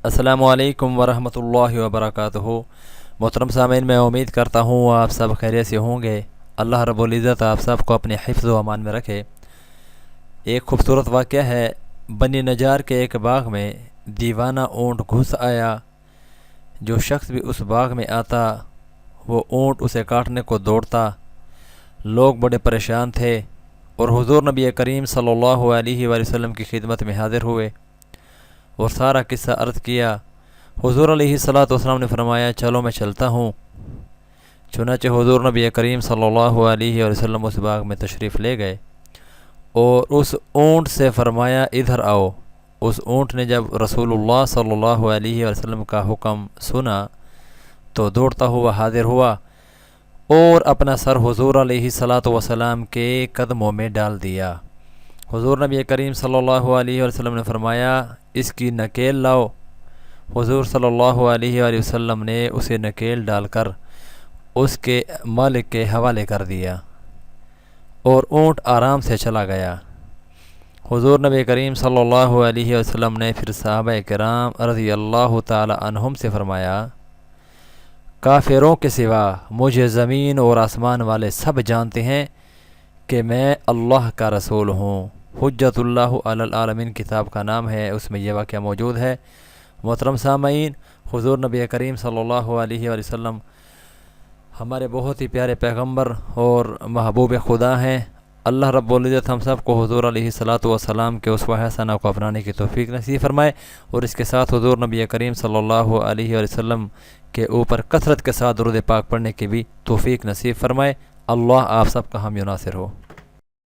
السلام علیکم ورحمۃ اللہ وبرکاتہ۔ محترم سامعین، میں امید کرتا ہوں آپ سب خیریت سے ہوں گے۔ اللہ رب العزت آپ سب کو اپنے حفظ و امان میں رکھے۔ ایک خوبصورت واقعہ ہے، بنی نجار کے ایک باغ میں دیوانہ اونٹ گھس آیا۔ جو شخص بھی اس باغ میں آتا وہ اونٹ اسے کاٹنے کو دوڑتا۔ لوگ بڑے پریشان تھے اور حضور نبی کریم صلی اللہ علیہ وآلہ وسلم کی خدمت میں حاضر ہوئے اور سارا قصہ عرض کیا۔ حضور علیہ الصلوۃ والسلام نے فرمایا، چلو میں چلتا ہوں۔ چنانچہ حضور نبی کریم صلی اللہ علیہ وآلہ وسلم اس باغ میں تشریف لے گئے اور اس اونٹ سے فرمایا، ادھر آؤ۔ اس اونٹ نے جب رسول اللہ صلی اللہ علیہ وسلم کا حکم سنا تو دوڑتا ہوا حاضر ہوا اور اپنا سر حضور علیہ الصلوۃ والسلام کے قدموں میں ڈال دیا۔ حضور نبی کریم صلی اللہ علیہ وسلم نے فرمایا، اس کی نکیل لاؤ۔ حضور صلی اللہ علیہ وآلہ وسلم نے اسے نکیل ڈال کر اس کے مالک کے حوالے کر دیا اور اونٹ آرام سے چلا گیا۔ حضور نبی کریم صلی اللہ علیہ وسلم نے پھر صحابہ کرام رضی اللہ تعالی عنہم سے فرمایا، کافروں کے سوا مجھے زمین اور آسمان والے سب جانتے ہیں کہ میں اللہ کا رسول ہوں۔ حجت اللہ علی العالمین کتاب کا نام ہے، اس میں یہ واقعہ موجود ہے۔ محترم سامعین، حضور نبی کریم صلی اللہ علیہ وآلہ وسلم ہمارے بہت ہی پیارے پیغمبر اور محبوب خدا ہیں۔ اللہ رب العزت ہم سب کو حضور علیہ الصلوۃ والسلام کے اسوہ حسنہ کو اپنانے کی توفیق نصیب فرمائے اور اس کے ساتھ حضور نبی کریم صلی اللہ علیہ وآلہ وسلم کے اوپر کثرت کے ساتھ درود پاک پڑھنے کی بھی توفیق نصیب فرمائے۔ اللہ آپ سب کا حامی و ناصر ہو۔